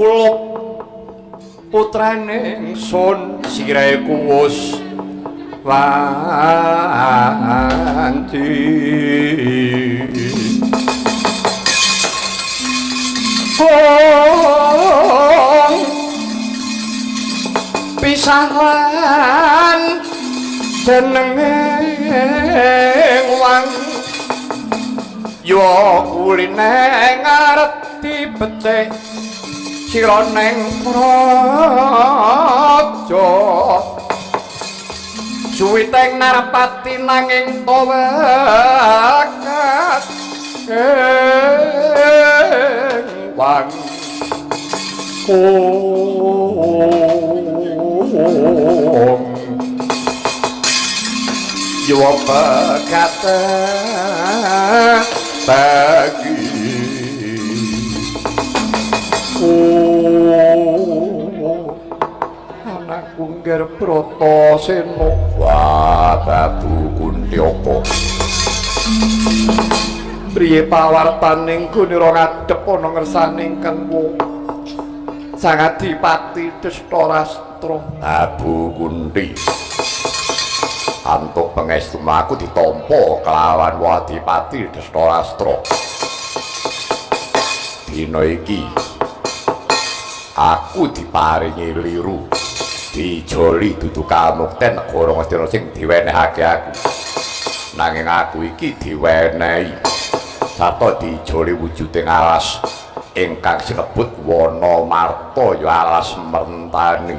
Kula putrane ingsun sirahe kuwus wanti pisahan jenenge wang yo kuline ngarep becik sira neng praja suwiteng narepati nanging tawakat wang yo bakata bagi anakku ngger Bratasena Batu Kuntiapa priye pawartaning gunira ngadhep ana ngersaning Kengku Sang Adipati Dastarastra Abu Kunti antuk pangestu aku ditampa kelawan Adipati Dastarastra dina iki aku diparingi liru dijoli dudu kamukten negara Ngastina sing diwenehake aku nanging aku iki diwenehi sarta dijoli wujuding alas ingkang sinebut wana marta ya alas mertani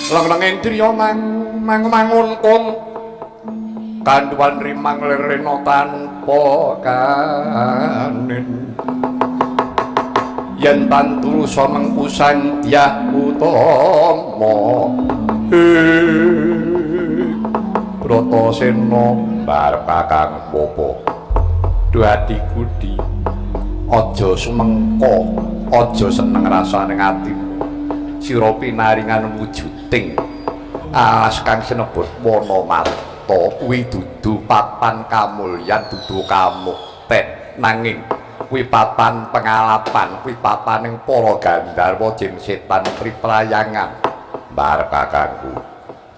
Lang-lang indriya mangun kong kanduan rimang lerena tanpa kanin yen tantulusa mengkusan dyah utama Bratasena barep kakang popo duh atiku di aja sumengka aja seneng rasane atimu sira pinaringan wujuding alas kang sinebut wana marta kuwi dudu papan kamulyan dudu kamukten nanging kuwi papan pengalapan kuwi papaning para gandharwa jin setan priprayangan barep kakangku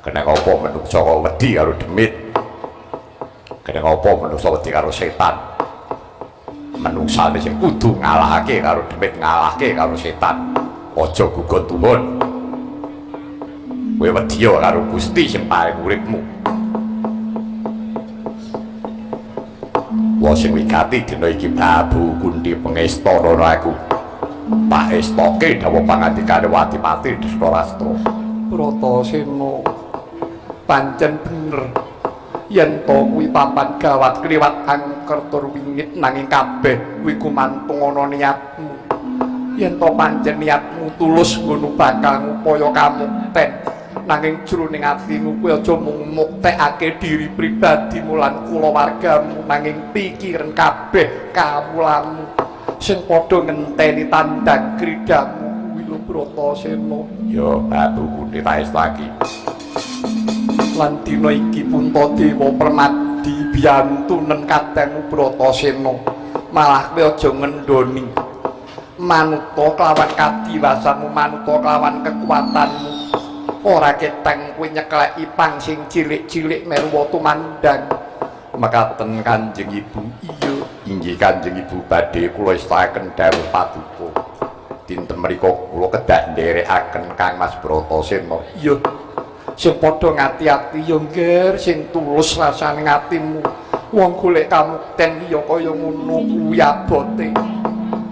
kena apa menungsa wedi karo demit kena apa menungsa wedi karo setan menungsane sing kudu ngalahake karo demit ngalahake karo setan aja gugon tuhun kowe wedi karo Gusti sing paring uripmu wa sing wigati dina iki Prabu Kunti pengesta rono aku paestake dawuh pangandikane Adipati Dastarastra Bratasena pancen bener yen to kuwi papan gawat kliwat angker tur wingit nanging kabeh kuwi gumantung ana niatmu yen to pancen niatmu tulus ngono bakal ngupaya kamukten nanging jroning atimu kuwi aja mung muktekake diri pribadimu lan kulawargamu nanging pikiran kabeh kawulamu sing padha ngenteni tandang kridamu kuwi lho Bratasena ya batu kundi taes lagi lan dina iki Puntadewa Permadi biyantunen kadangmu Bratasena malah kowe aja ngendhoni manuta kelawan kadiwasanmu manuta kelawan kekuatanmu ora keteng kowe nyekleki pang sing cilik-cilik merwa tumandang mekaten Kanjeng Ibu iya inggih Kanjeng Ibu badhe kula istakaken dawuh paduka dinten mriku kula kedah nderekaken Kang Mas Bratasena iya sing padha ngati-ati ya ngger sing tulus rasane atimu wong golek kamukten ya kaya ngono kuwi abote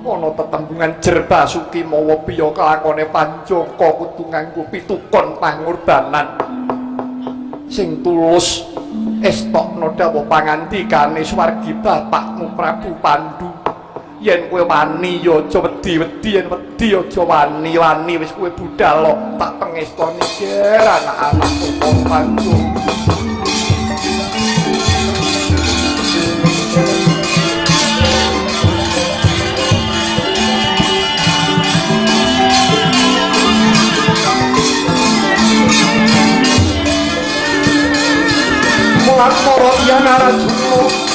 ana tetembungan jer basuki mawa piya kelakone Panjaka kudu nganggo pitukon pangorbanan sing tulus estokno dawuh pangandikane swargi bapakmu Prabu Pandhu yen kowe wani ya aja wedi-wedi yen wedi aja wani-wani wis kowe budal tak pengestoni ger anak-anak kok Pandhu mulan para yen Arjuna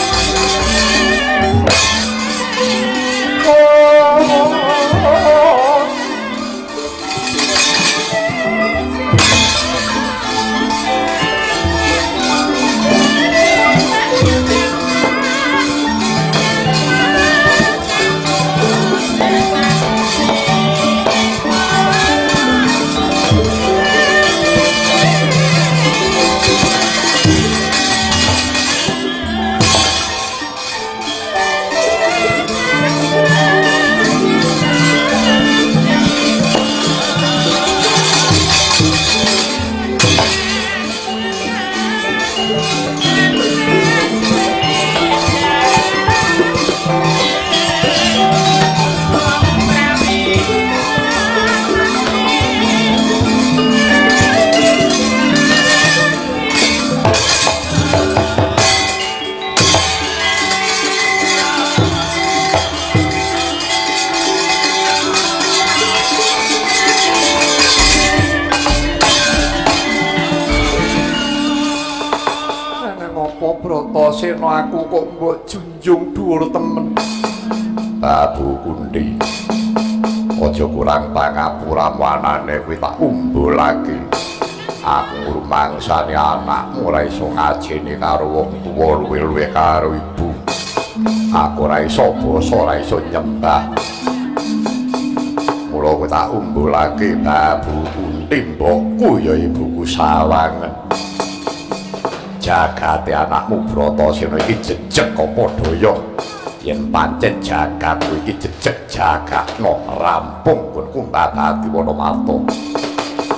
Bratasena aku kok mbok junjung dhuwur temen Prabu Kunthi aja kurang pangapura wanane kuwi tak umbulake aku ngrumangsani anakmu ora iso ngajeni karo wong tuwa luwih-luwih karo ibu aku ora iso basa ora iso nyembah mula kowe tak umbulake Prabu Kunthi mbokku ya ibuku sawangen jagate anakmu Bratasena iki jejeg apa daya yen pancen jagatku iki jejeg jagatno rampung pun kumbatati Wonomarta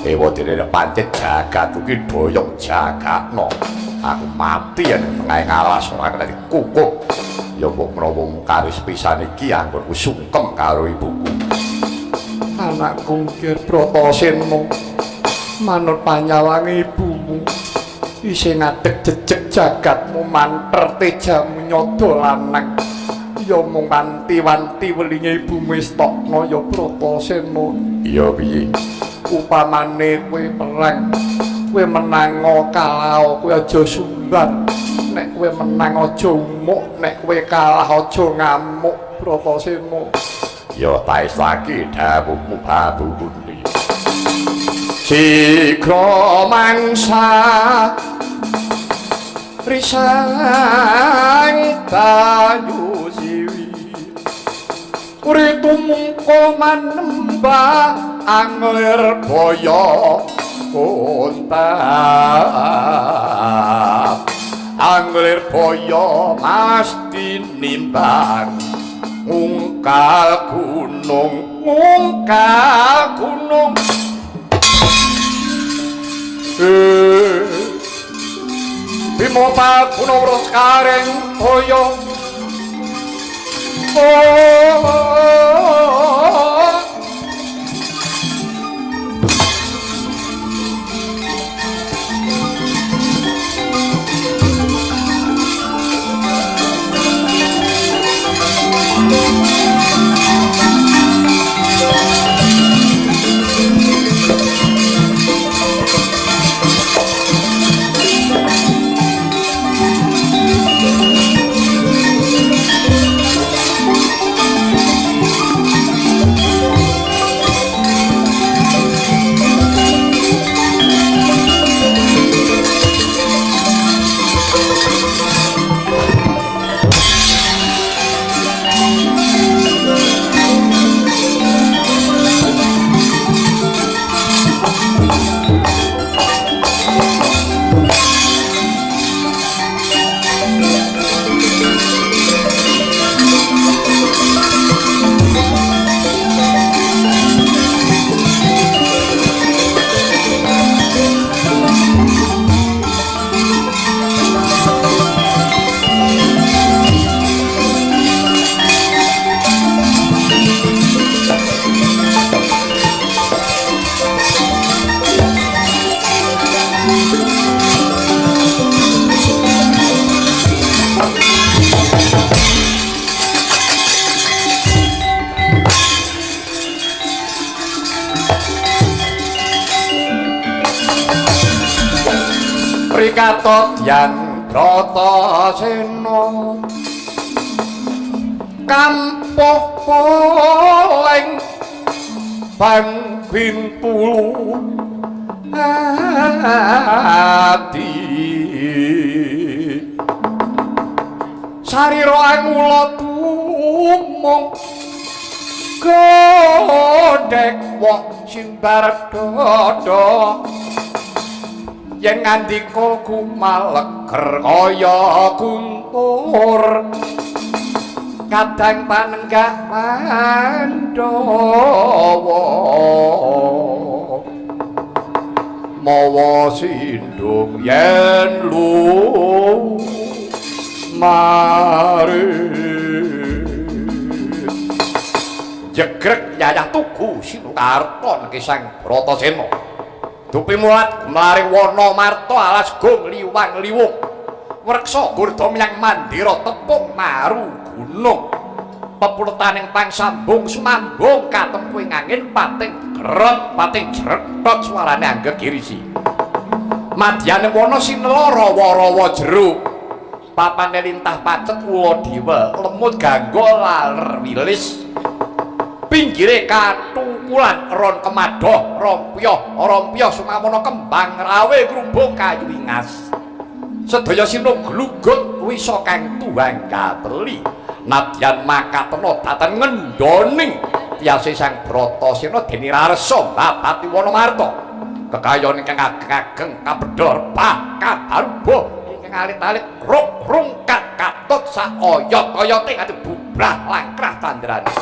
ewa dene pancen jagatku iki doyong jagatno aku mati yen tengah ngalas ora kena dikukuk ya mbok menawa karis pisan iki anggonku sungkem karo ibuku anakku nggih Bratasena manut panyawange ibumu isih ngadeg jejeg jagatmu manter tejamu nyodo lanang ya mung wanti-wanti welinge ibumu wis tokno ya Bratasena iya piye upamane kowe perang kowe menang kalah kowe aja sumbar nek kowe menang aja umuk nek kowe kalah aja ngamuk Bratasena ya taes lagi dawuhmu Prabu Kunthi sigra mangsa risang tayu siwi uritu mungko manembah angler boyo kontap angler boyo mesti nimbang ngungkal gunung Bimo Pagunawara skareng toya Prikatot yang Bratasena kampuh poleng bangwin pulu ati sarira angula tumung godhek wong simbar dodo yen ngandika kumaleger kaya guntur kadang panenggah Pandhawa mawa sindung yen mari jegrek yayah tugu Sinukarta niki Sang Bratasena dupi mulat mlaring wana marta alas gong liwang liwung wreksa gurda menyang mandira tepung maru gunung pepuletaning pangsambung sumambung katempuing angin pating grot pating jretot suarane anggegirisi madyane wana sinela rawa-rawa jero papane lintah pacet ula dewa lemut ganggol laler wilis pinggire katukulan ron kemadoh rompyo sumamana kembang rawe grubung kayu ingas sedaya sinu glugut wisa kang tuwang kateli nadyan makatena dhateng ngendoning tiyase Sang Bratasena dene rarsa Bapati Wanamarta kekayon ingkang ageng kabedhor kabaruba ingkang alit-alit rungkat katut sak oyot-oyote kate bubrah langkrah tandrane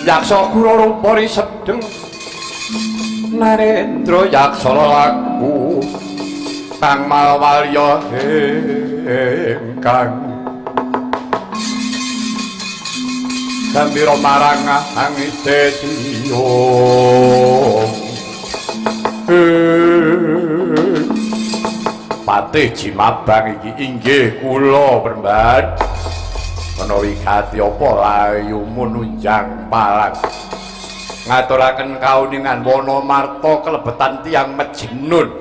Yaksa kura rupane sedeng Narendra yaksa laku kang mawalya ingkang gambira marang angidetiyo Patih Jimabang iki inggih kula Perembat menawi kati apa layumu nunjang palang ngaturaken kauningan Wonomarta kelebetan tiyang Mejnun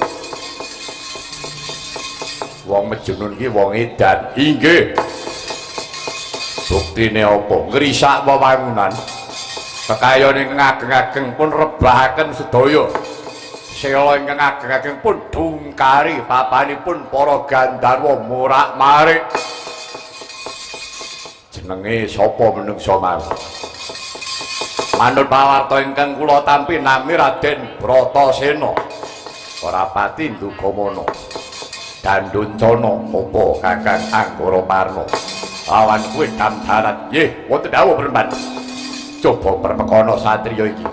wong Mejnun ki wong edan inggih buktine apa ngrisak wewangunan kekayane ngageng-ageng pun rebahaken sedaya sela ingkang ageng-ageng pun dungkari papanipun para Gandharwa morak-marik jenenge sapa menungsa mau manut pawarta ingkang kula tampi nami Raden Bratasena ora pati Ndugamana Danduncana apa Kakang Anggara Parna lawan kuwi damdarat nggih wonten dawuh Perempat coba perpekana satriya iki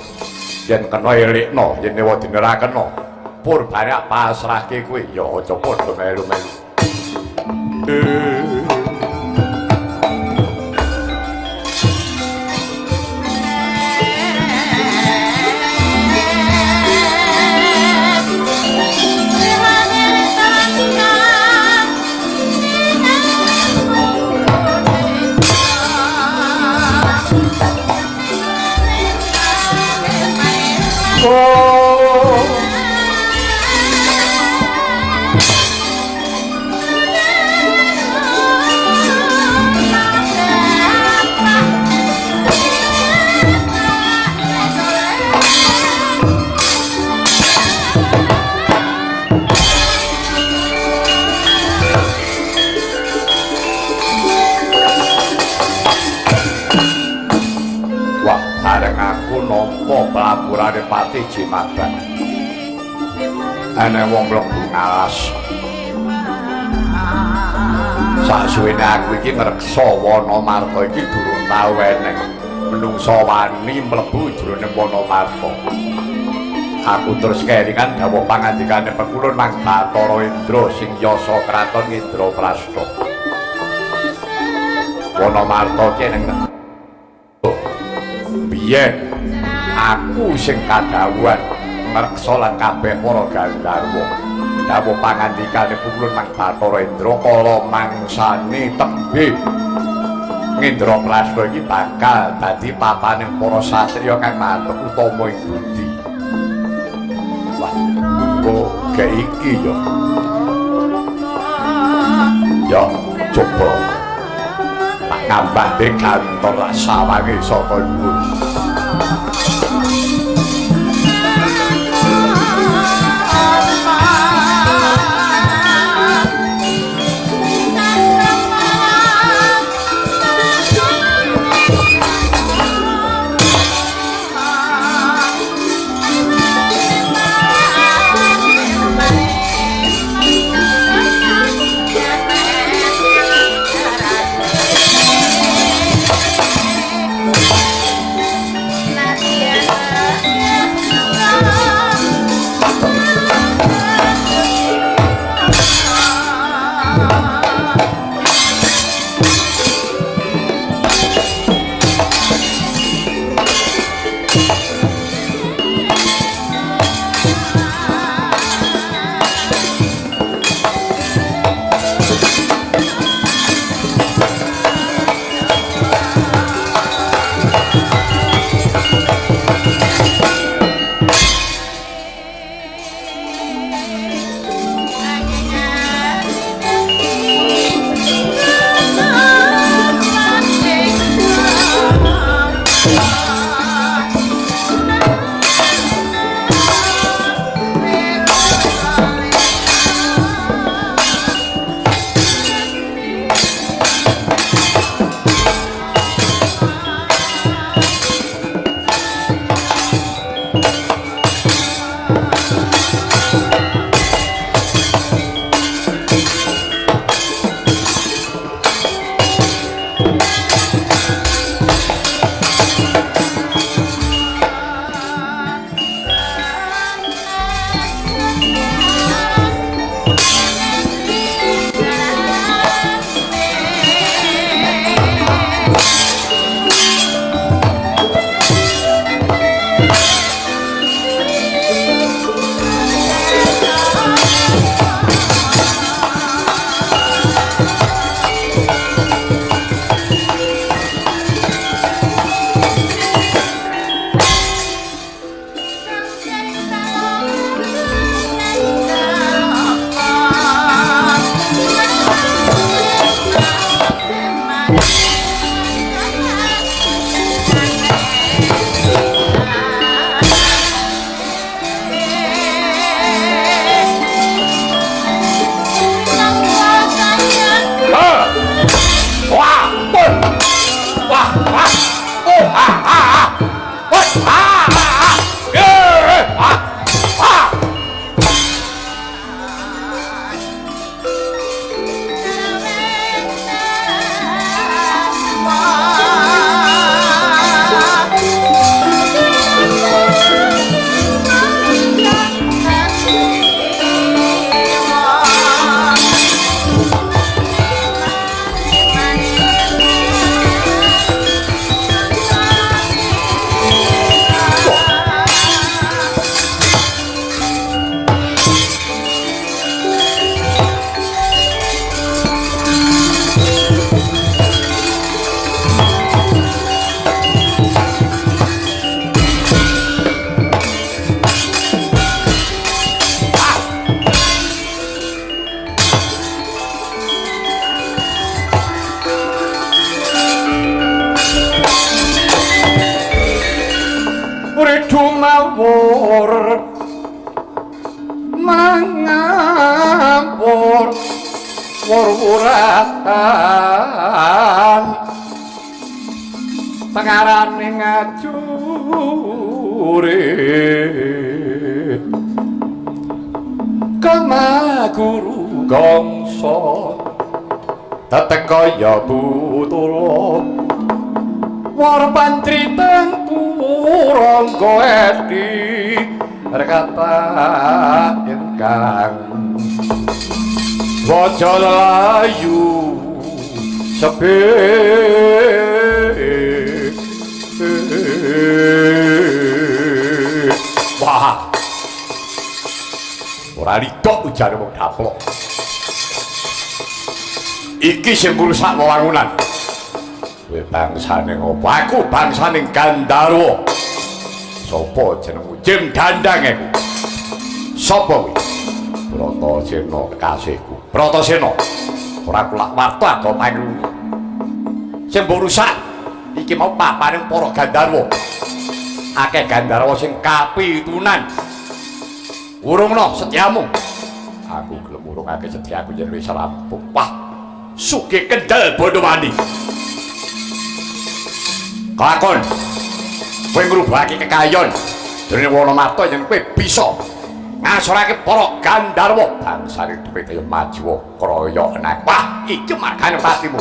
yen kena elikno yen wadine ora kena purbane pasrahke kuwi ya aja padha melu-melu pelapurane Patih Jimabang ana wong mlebu ngalas sasuwene aku iki ngreksa Wonomarta iki durung tau eneng menungsa wani mlebu jroning Wonomarta aku terus kelingan dawuh pangandikane Pekulun Mang Bathara Indra sing yasa kraton Indraprastha Wonomarta ki neng biyen aku sing kadhawuhan ngreksa lan kabeh para Gandharwa dawuh pangandikane Pekulun Mang Bathara Indra kala mangsane tembe Indraprastha iki bakal dadi papaning para satriya kang mantuk utama ing budi wah kok kayak iki ya coba tak ngambah di kantor sawangi saka dhuwur mangampur wur-wuratan pengarane ngajure kama guru gongso teteng kaya butula war pantri tempurangga edi rekata ingkang waja layu sepi wah ora litok ujane wong daplok iki sing ngrusak wewangunan kowe bangsane ngopo aku bangsane Gandharwa sapa jenengmu Jim Dandang iku sapa kuwi Bratasena kekasihku Bratasena ora kulak warta to pangrung sing mbok rusak iki mau papane para Gandharwa akeh Gandharwa sing kapitunan urungno setyamu aku gelem urungake setyaku yen wis rampung wah sugih kendel Bondowani kakon kowe ngrubahake kekayon dene Wonomarta yen kowe bisa ngasorake para Gandharwa bangsane dhewe kaya maju kraya enak wah iki margane patimu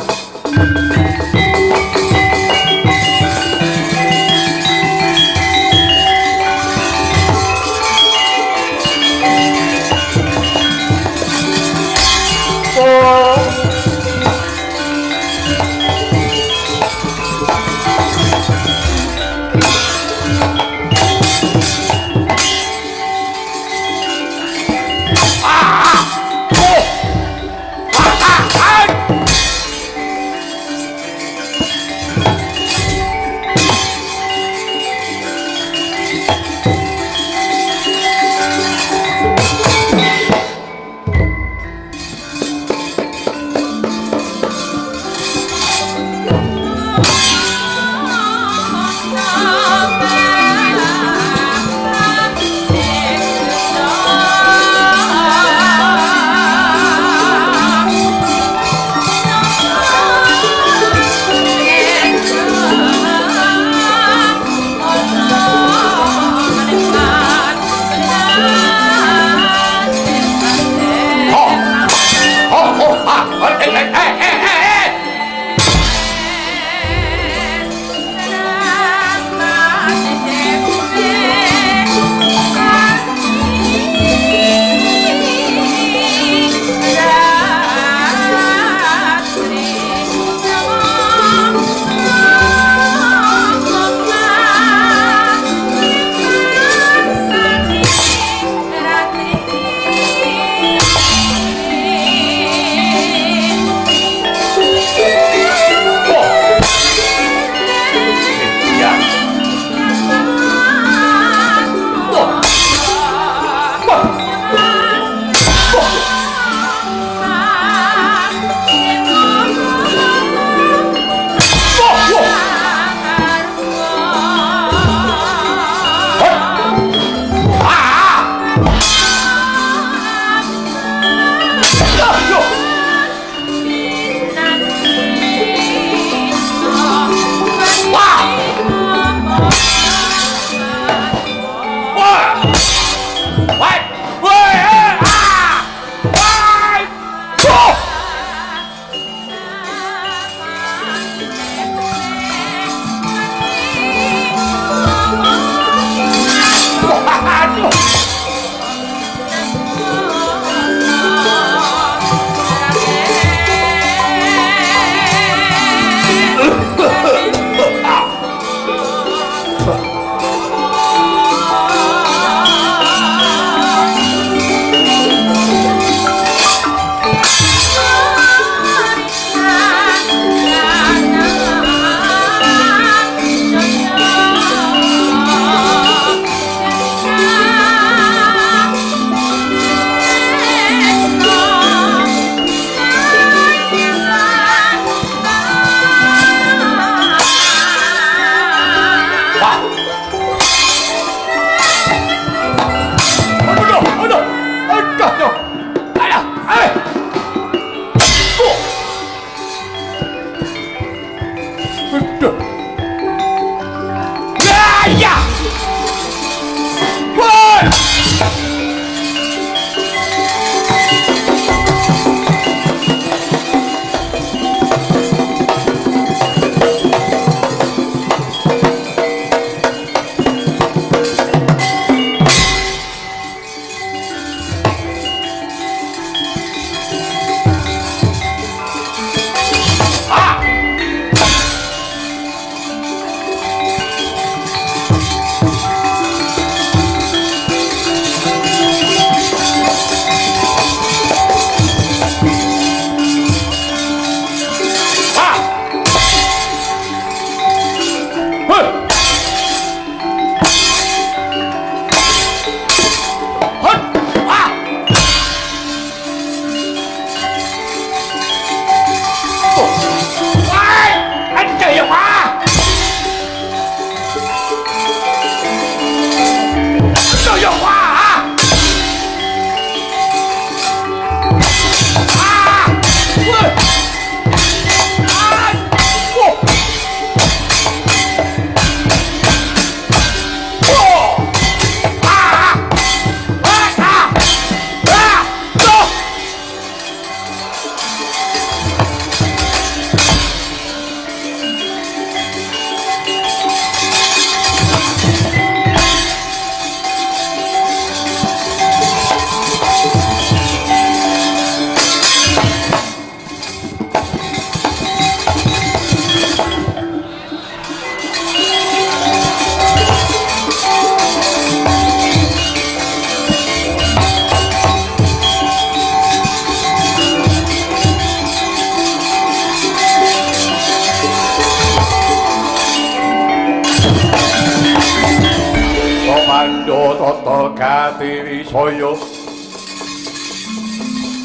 Katiwisaya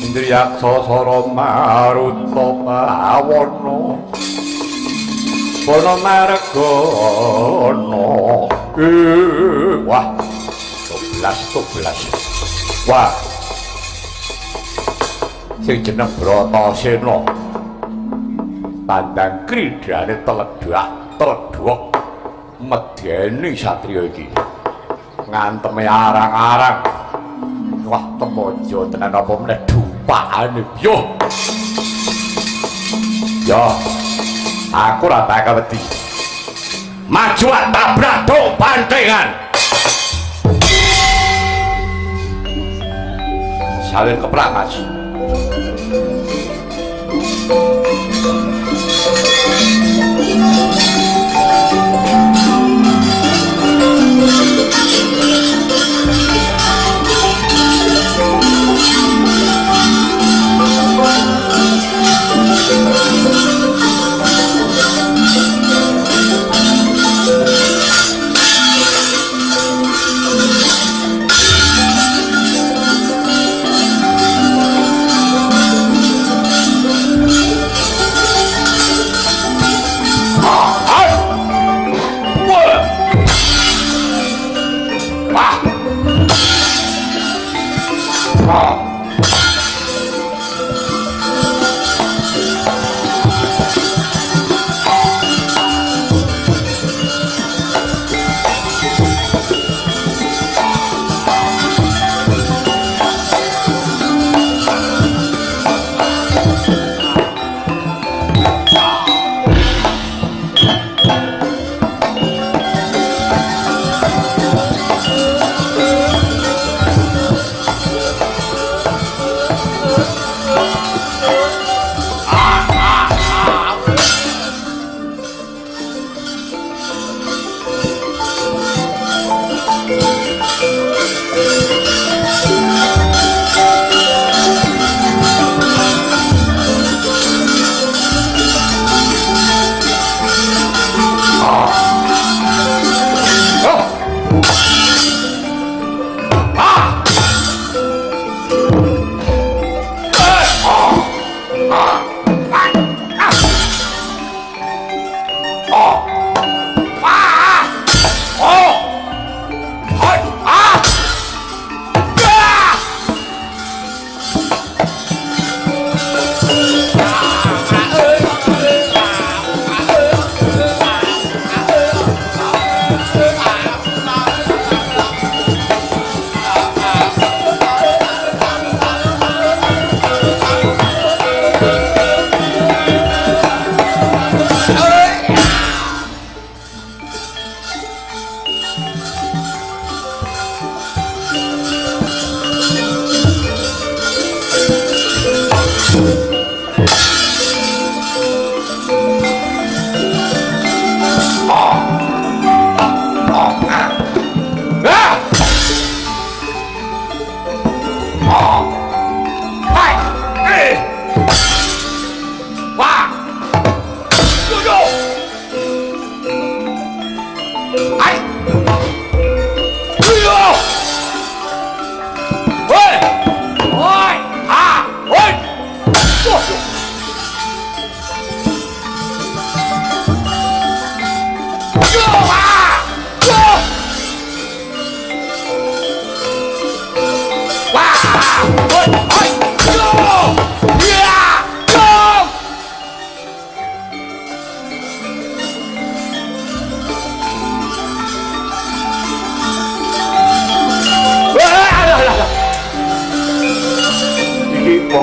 Indriyaksa Sara Maruta Pawana Bono Margana wah 12 wah sing jeneng Bratasena tandang kridane teledhak medeni satriya iki nganteme arang-arang wah temojo tenan apa meneh dupakane yo aku ora tak wedi maju tabrak do pantengan salin keprak Mas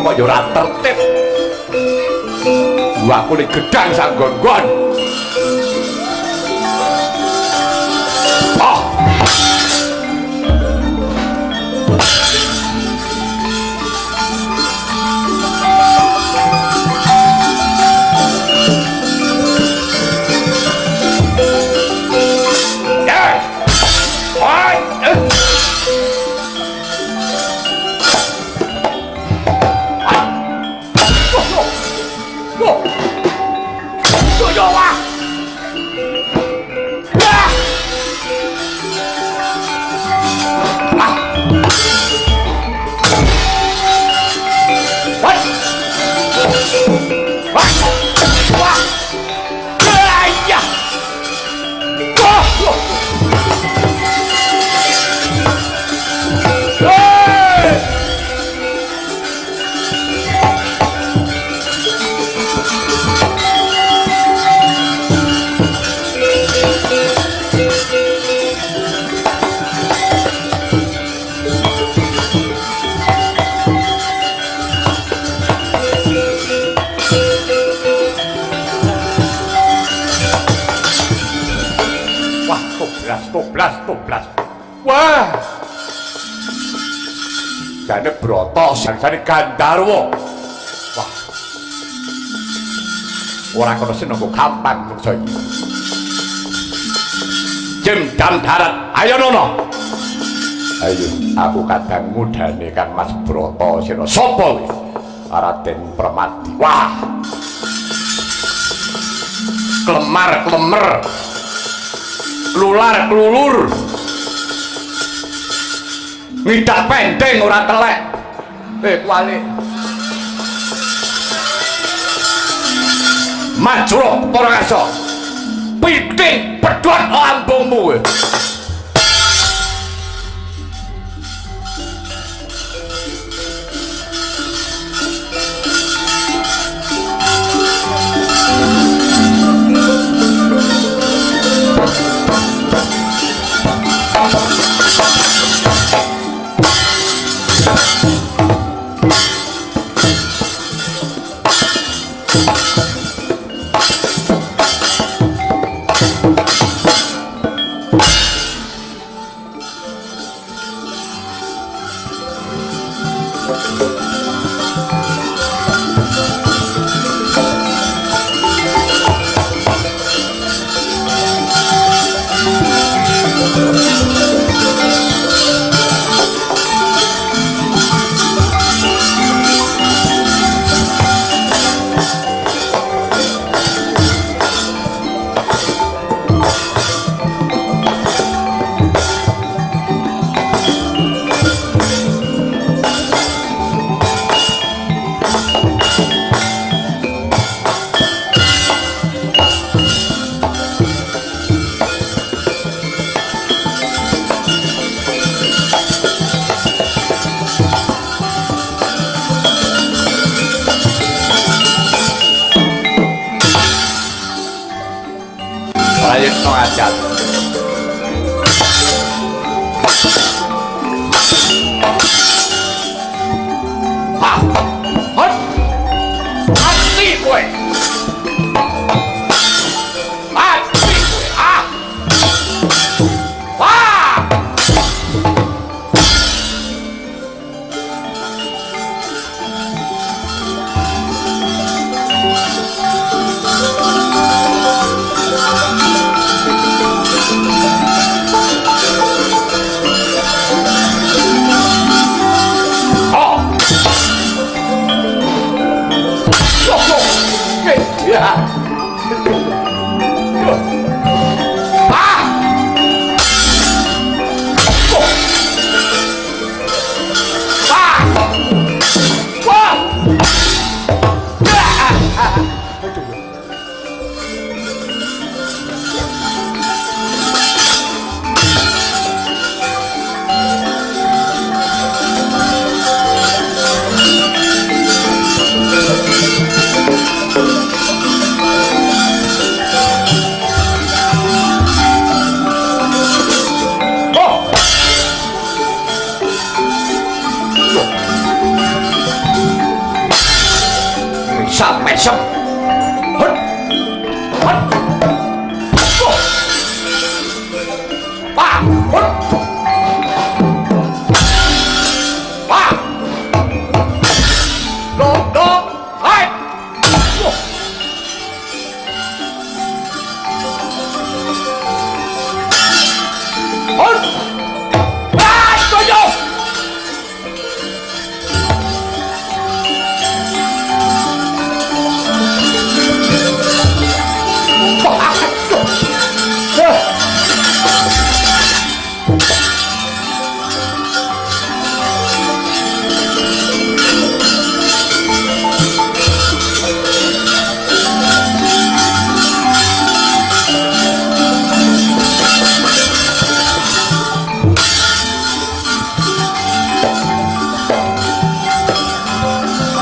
kok yo ora tertib. Gua aku ning gedang sanggon-gon. Oh. Yo, jane Brata jane Gandharwa. Wah. Ora kono senengku gampang mungso iki. Jem dam darat, ayo nono. Ayo, aku kadang mudane Kang Mas Brata sira. Sapa kuwi? Raden Permati. Wah. Klemar-klemer. Lular-klulur. Ngidak pendeng ora telek. Kuali. Majura Parakasa. Piting pedhot lambungmu kowe.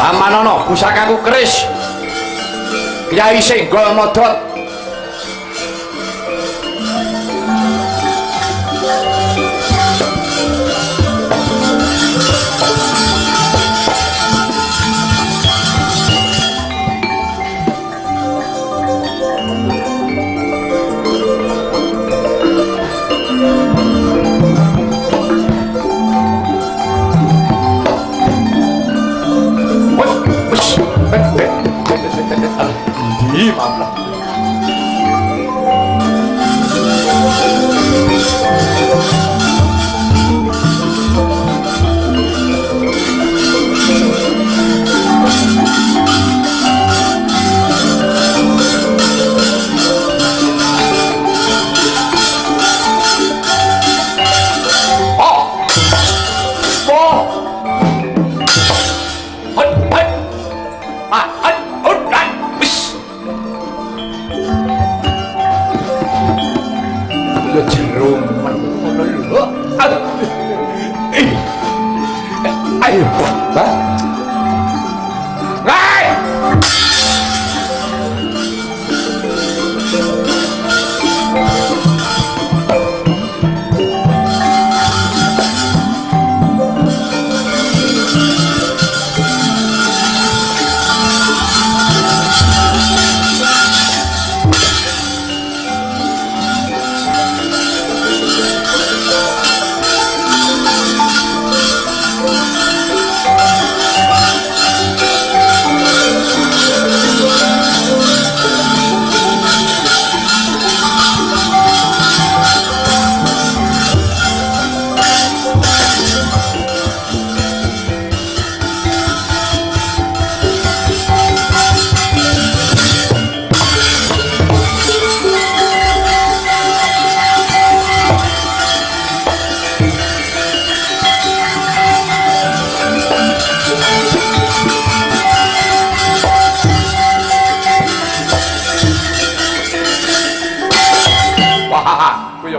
Amanono pusakaku keris Kyai Senggol Modot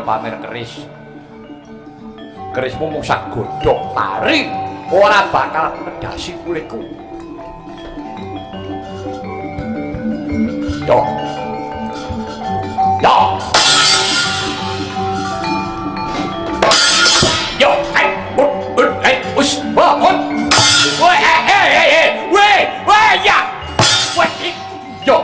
pamer keris kerismu mung sak godhok tari ora bakal ngedasi kulitku yo yo yo us bangun woi ya woi yo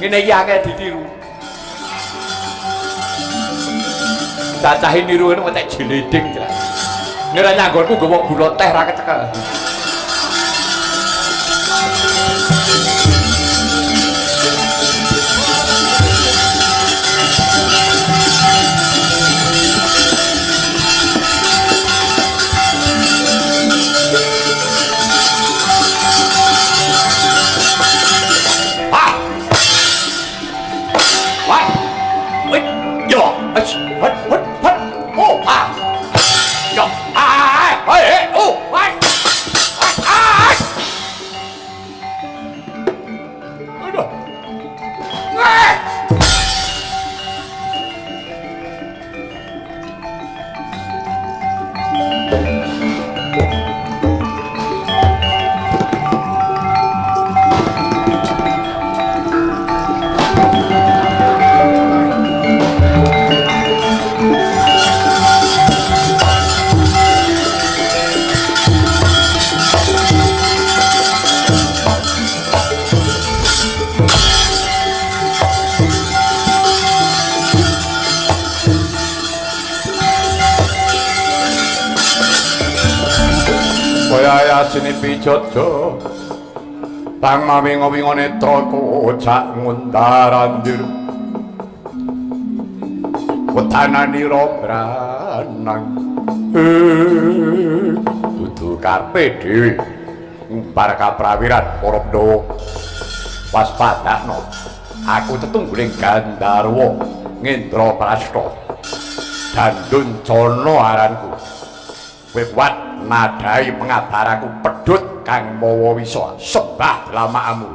ngene iki akeh ditiru. Cacahe niru ngono entek jeleding jelas. Ngira nyanggonku nggawa gula teh ra kecekel. Sini pijojo tang mami ngowingo netra kocak ngundarandir wetananira branang dudu karpe dhewe ngumpar kaprawiran para Pandhawa waspadakno aku tetungguling Gandharwa Ngendra Prasta Dandun Jana aranku kowe kuat nadai pengabaraku pedhut kang mawa wisa sembah lamamu.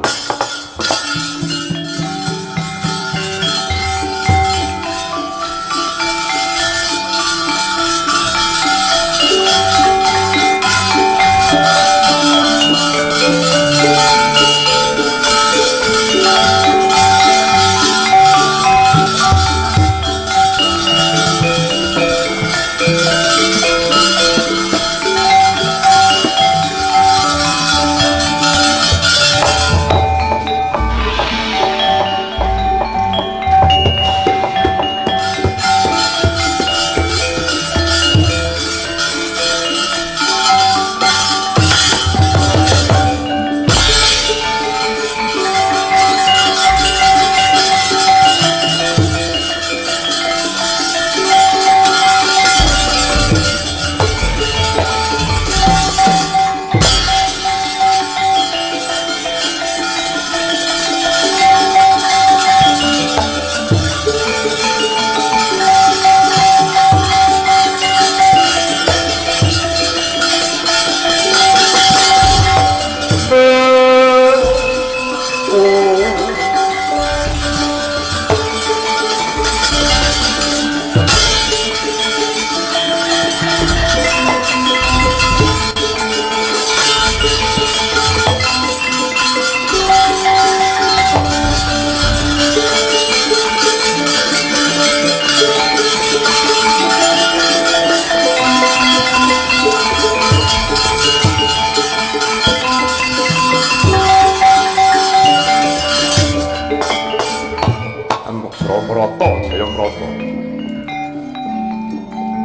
Jayamrata, Jayamrata.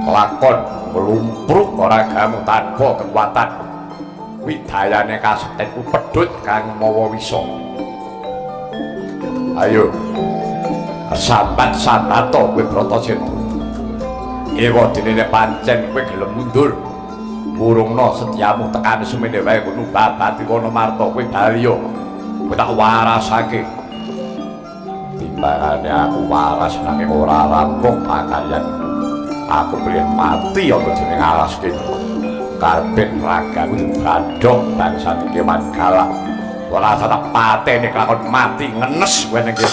Lakon nglumpruk ora gamu tanpa kekuatan. Widayane kasetenku pedhut kang mawa wisa. Ayo. Sambat sanata kowe Bratasena. Ewa dene pancen kowe gelem mundur. Wurungna setyamu tekan semene wae kono babati Wonomarta kowe Balya. Kowe tak warasake. Timbangane aku waras nanging ora rampung pakaryan. Aku pengen mati ana jeneng alas kene. Karpen ragaku digandhong bangsa iki Manggala. Ora tak patene kelakon mati ngenes kowe ning kene.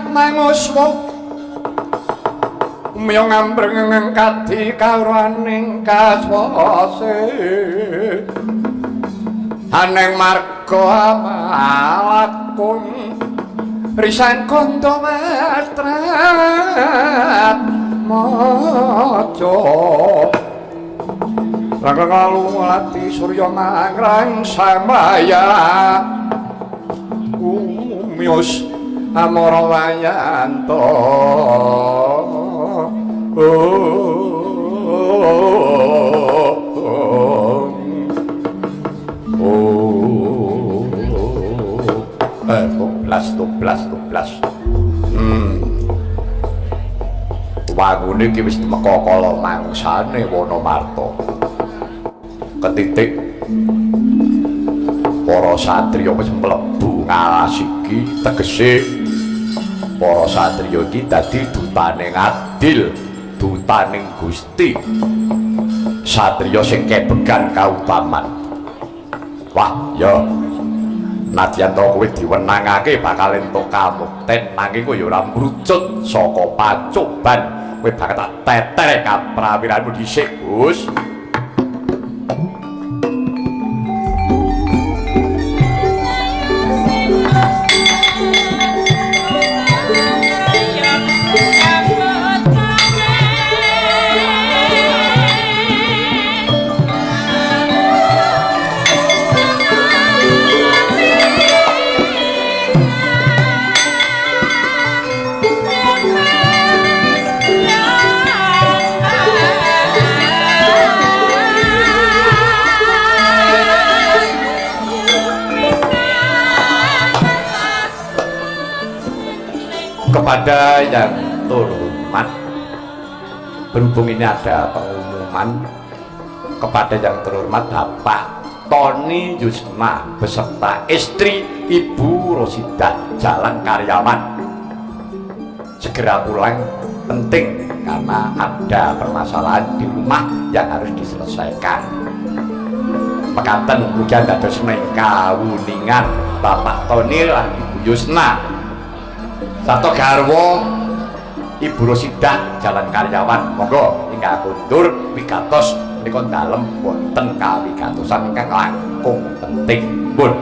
Manguswa miyong ambreng kadi kawruaning kaswase aneng marga amalakun risan kondo matrat mojo langkang alulati surya mangrang samaya umyos Amara Wayanto Toplas wangune iki wis meka kala mangsane Wonomarta ketitik para satriya wis mlebu ngalas iki tegese para satriya iki dadi dutaning adil, dutaning Gusti. Satriya sing kebegan kautaman. Wah, ya. Nadyan to kowe diwenangake bakal entuk kamukten nanging kowe ya ora mrucut saka pacoban. Kowe bakal tak teter kaprawiranmu dhisik, Gus. Kepada yang terhormat, berhubung ini ada pengumuman kepada yang terhormat Bapak Tony Yusna beserta istri Ibu Rosidah Jalan Karyawan segera pulang, penting karena ada permasalahan di rumah yang harus diselesaikan. Mekaten mugi dados kawuningan Bapak Tony lan Ibu Yusna Sato garwa Ibu Rosidah Jalan Karyawan, monggo ingkang kundur wigatos menika dalem wonten kawigatosan ingkang langkung penting pun.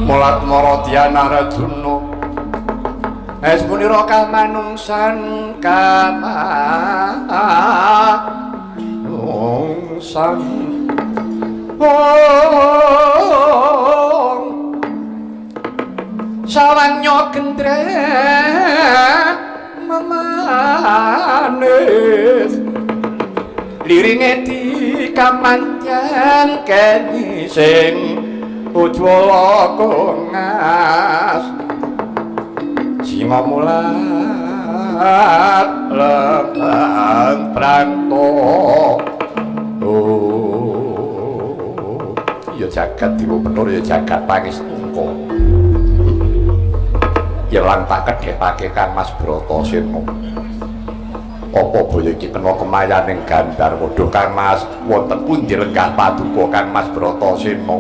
mulat maradhyana rajuna espunira kamanungsan kamanungsan sawanya gendrek memanis liringe dikamantyan keni sing ujwala kongas singa mulat lempang pranto ya jagat diwu penur ya jagat pangestungka yelang tak kedhepake Kang Mas Bratasena apa boyo iki kena kemayaning Gandharwa duh Kang Mas wonten pundi lenggah paduka Kang Mas Bratasena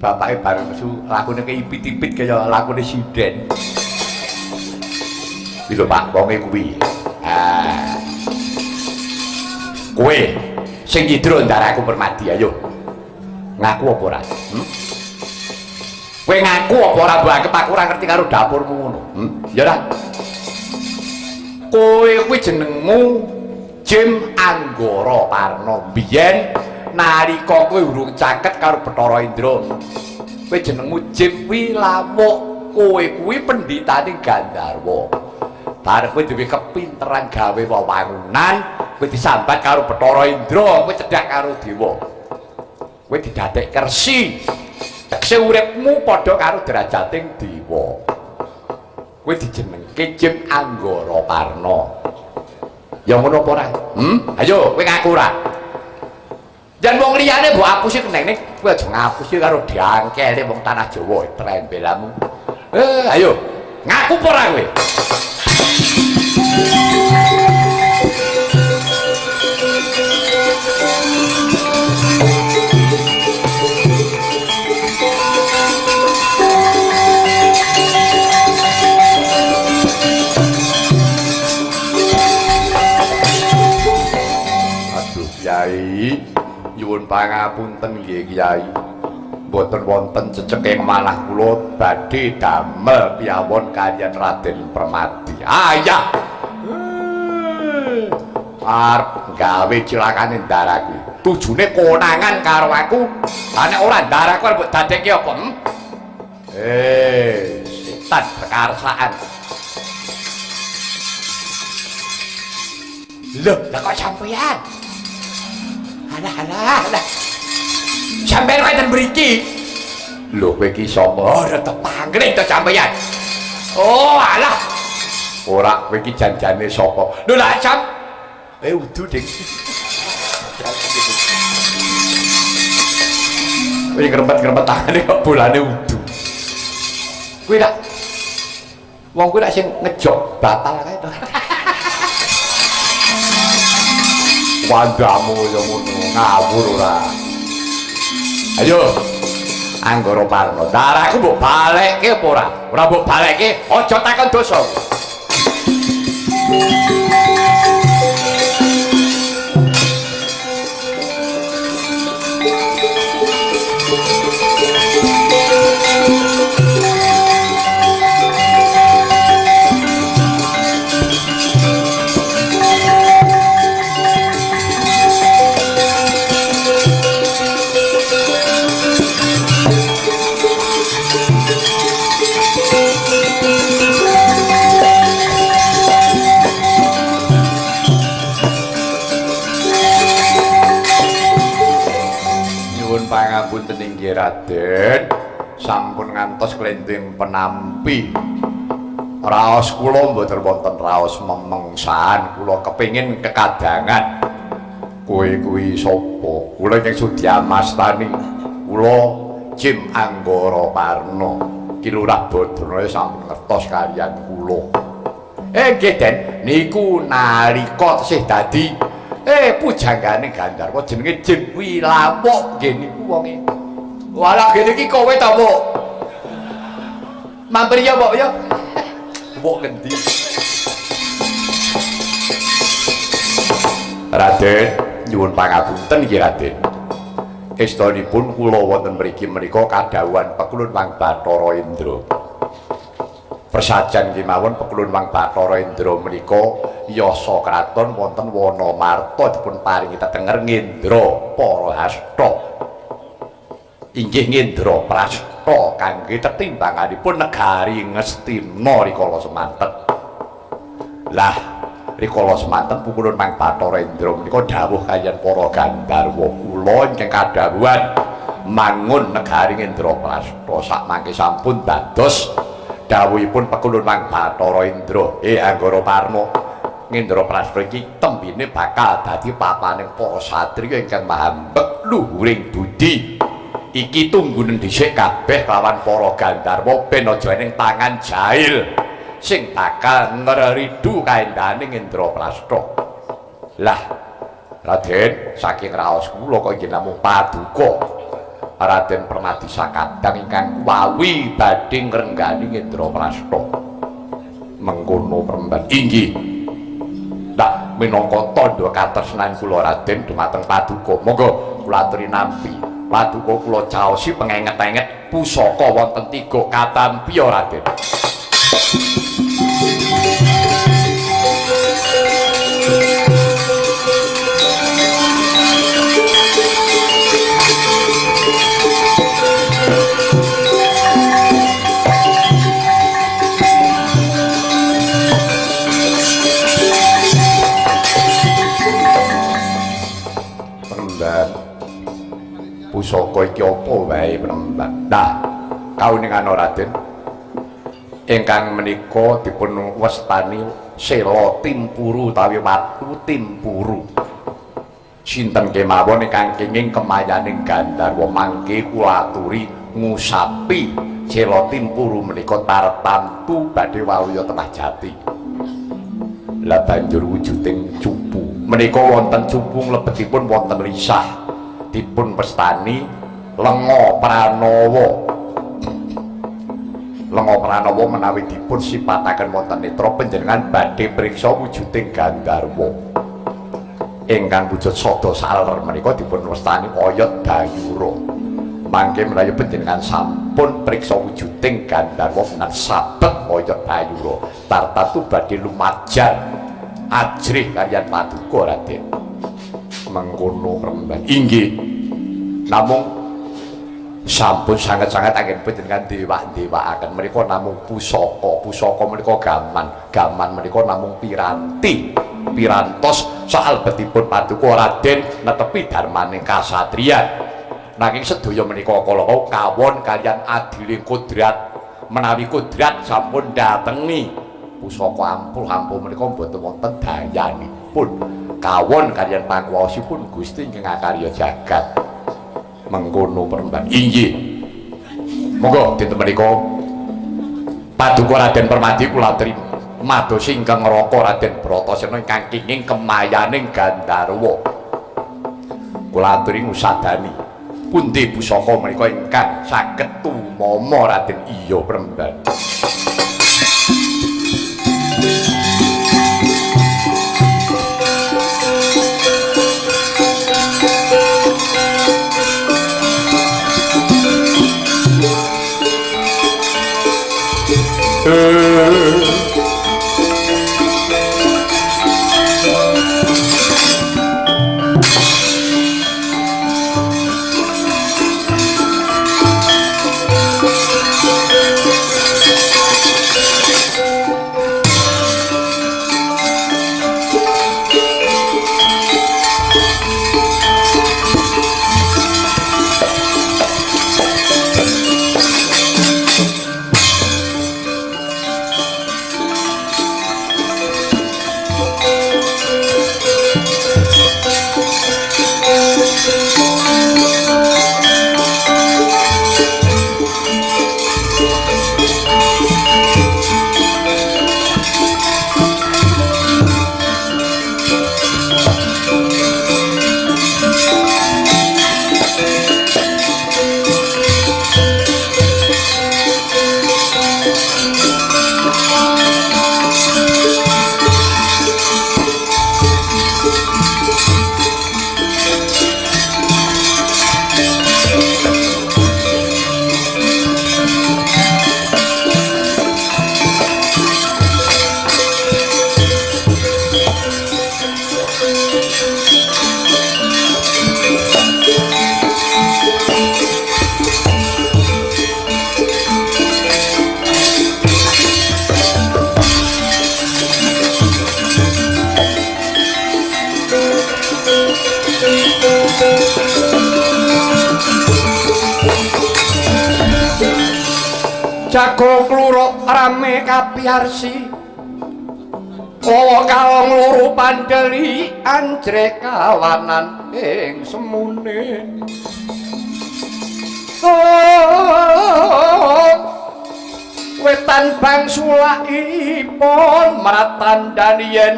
bapake bareng mesu lakune keipit-ipit kaya lakune sinden. Lho Pak, wonge kuwi. Kowe sing nyidro ndaraku Permadi ayo. Ngaku apa ora? Kowe ngaku apa ora mbok anggap aku ora ngerti karo dapurmu ngono? Ya ora. Kowe kuwi jenengmu Jim Anggara Parna. Biyen nalika kowe urung caket karo Bathara Indra, kowe jenengmu Jim Wilawuk. Kowe kuwi pendhitaning Gandharwa. Bareng kowe duwe kepinteran gawe wewangunan, kowe disambat karo Bathara Indra, kowe cedhak karo dewa. Kowe didadek kersi. Tekse uripmu padha karo derajating dewa. Kowe dijenengke Jim Anggara Parna. Ya ngono apa ora? Ayo kowe ngaku ora? Jan wong liyane mbok apusi kenenge, kowe aja ngapusi karo diangkele wong tanah Jawa trembelamu. Ayo ngaku apa ora kowe? Kyai nyuwun pangapunten nggih Kyai, mboten wonten ceceke manah kula badhe damel piyawon kaliyan Raden Permadi. Ayah arep gawe cilakane ndaraku, tujune konangan karo aku. Lah nek ora ndaraku arep dadekke apa? Setan berkarsaan. Loh, lah kok sampeyan? Alah. Sampeyan wonten mriki. Lho kowe iki sapa? Ora tepanggring to sampeyan. Oh, alah. Ora kowe iki janjane sapa? Lho lah jam. Udu ding. Kowe ngrempet-ngrempet tangane kok bolane udu. Kowe lak wong kowe lak sing ngejok batal kae to. Wandamu ya ngono ngawur ora. Ayo Anggara Parna, darahku mbok balekke apa ora? Ora mbok balekke aja takon dosa. ngapunten inggih Raden, sampun ngantos klendheng penampi. Raos kula mboten wonten raos memengsan, kula kepengin kekadangan. Kowe kuwi sapa? Kula ingkang Sudyamastani. Kula Jim Anggara Parna. Ki Lurah Badraya sampun ngertos kaliyan kula. Nggih Den, niku nalika tasih dadi pujanggane Gandharwa jenenge Jim Wilawok nggih niku wonge. Walah ngene iki kowe ta, Mbok? Mampir ya, Mbok ya. Mbok ngendi? Raden, nyuwun pangapunten nggih Raden. Estunipun kula wonten mriki menika kadhawuhan Pekulun Wang Bathara Indra. Persajan kemawon Pekulun Wang Bathara Indra menika yasa kraton wonten Wanamarta dipun paringi tetenger ngendra Parahasta. Inggih ngendra prasta kangge tetimbanganipun negari Ngastina rikala semanten. Lah rikala semanten Pekulun Wang Bathara Indra menika dawuh kaliyan para Gandharwa kula ingkang kadhawuhan mangun negari Ngendraprasta sakmangke sampun dados dawuhipun Pekulun Wang Bathara Indra. Anggara Parna, Ngendraprasta iki tembine bakal dadi papaning para satriya ingkang mahambek luhuring budi. Iki tunggunen dhisik kabeh lawan para Gandharwa ben aja ning tangan jahil sing bakal ngreridu kaendahaning Ngendraprasta. Lah Raden, saking raos kula kok nggih namung paduka Raden Permati Sakadang ingkang wawi badhe ngrenggani Ngendraprasta. Mengkono Premban inggih. Nah, minangka tandha katresnan kula Raden dumateng paduka, monggo kula aturi nampi. Paduka kula caosi pengenget-enget pusaka wonten 3 katampi Raden. Pusaka iki apa wae Penemban? Nah, kauningan Raden ingkang menika dipun wastani Sela Timpuru utawi Watu Timpuru. Sinten kemawon ingkang kenging kemayaning Gandharwa mangke kula aturi ngusapi Sela Timpuru menika tartamtu badhe wawuya Tengah Jati. Lah banjur wujuding cupu menika wonten cupu mlebetipun wonten lisah dipun pestani Lenga Pranawa. Lenga Pranawa menawi dipun sipataken wonten netra panjenengan badhe priksa wujuding Gandharwa ingkang wujud sada saler menika dipun wastani Oyot Dayura. Mangke menawi panjenengan sampun priksa wujuding Gandharwa menan sabet Oyot Dayura tartatu badhe lumajar ajrih kaliyan paduka Raden. Mengkono Premban inggih. Namung sampun sanget-sanget anggen panjenengan dewa-dewaaken menika namung pusaka menika gaman menika namung piranti pirantos salebetipun paduka Raden netepi darmaning kasatriyan. Nanging sedaya menika kala kawon kaliyan adiling kodrat menawi kodrat sampun datengi pusaka ampul-ampul menika boten wonten dayanipun kawon kaliyan pakuwosipun Gusti ingkang ngakarya jagat. Mengkono Peremban inggih. Monggo dinten menika paduka Raden Permati kula aturi madosi ingkang ngraka Raden Bratasena ingkang kenging kemayaning Gandharwa. Kula aturi ngusadani pundi pusaka menika ingkang saged tumama Raden. Iya Peremban. Jago kluruk rame kapiarsi Wawa kalong luru pandeli anjrek kawanan ing semune Wetan bang sulakipun maratandhan yen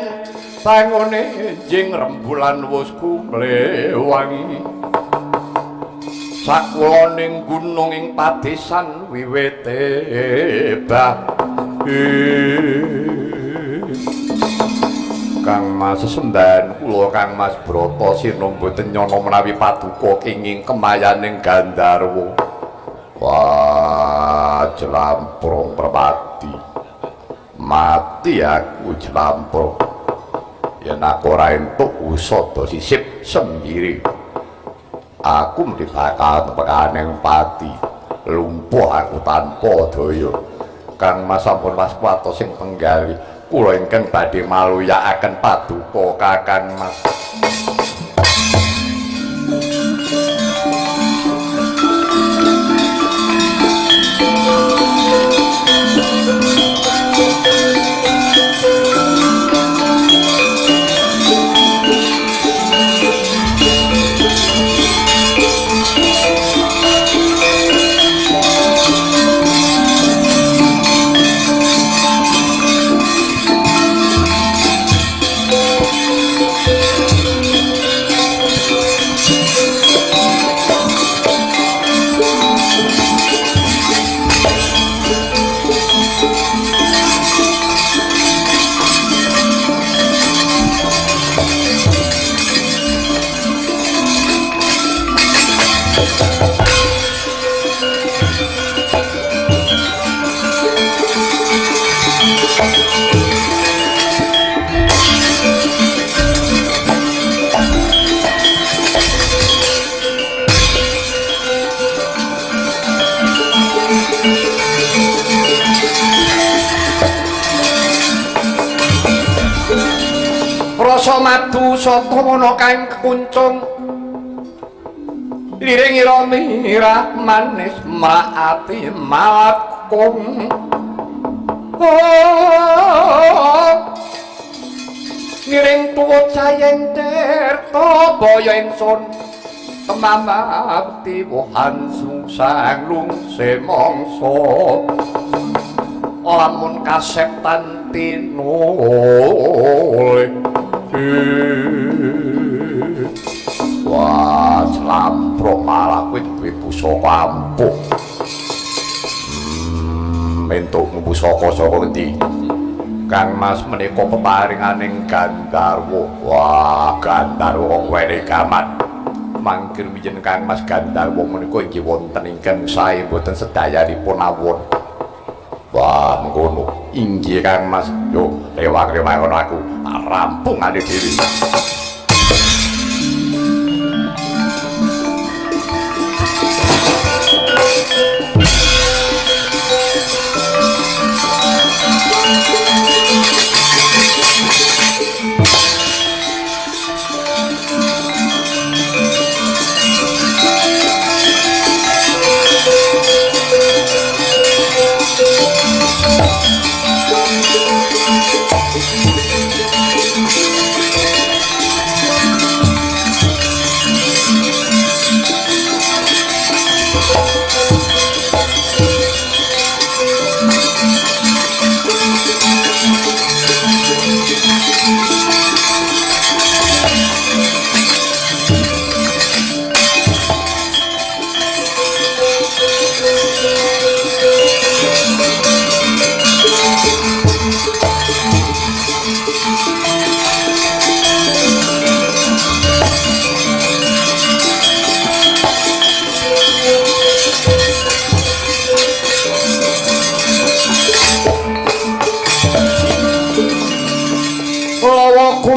bangune jing rembulan wus kumlewangi sakulaning gunung ing padesan wiwite Kang Mas Sendan kula Kang Mas Brata sina mboten nyana menawi paduka kenging kemayaning Gandharwa wah jlamprong permati mati aku jlamprong yen aku ora entuk usada sisip sendiri aku mesti bakal tepekaning pati lumpuh aku tanpa daya Kang Mas sampun waspada sing penggali kula ingkang badhe maluyakaken paduka Kakang Mas rasa madu saka mono kang kuncung liring ira manis maati malakung liring tuwa cayeng terta baya ingsun temamati wohan susang lung semongso lamun kasetan tinoleh wah jlamprong malah kuwi duwe pusaka ampuh entuk pusaka saka ngendi Kang Mas menika peparinganing Gandharwa wah Gandharwa wene gamat mangkir wijen Kang Mas Gandharwa menika inggih wonten ingkang sae boten sedayanipun awon wah ngono inggih Kang Mas yo rewang-rewang ngono aku rampung ade dhewe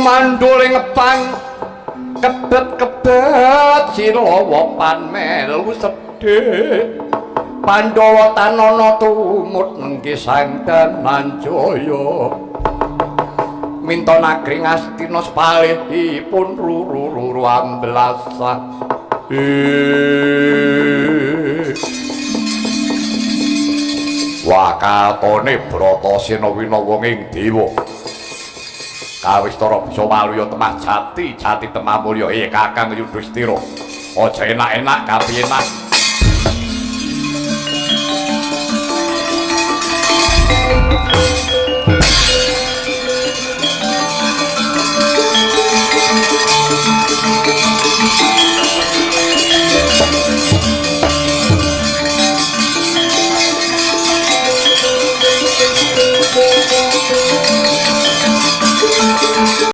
manduling pang kebet-kebet Silawa pan melu sedhik Pandhawa tanana tumut nggih sang Dananjaya minta nagri Ngastina sepalihipun ruru ambelasa wakatone Bratasena winawa ing dewa Kawistara bisa waluya temah jati temah mulya Kakang Yudhistira aja enak-enak kapienak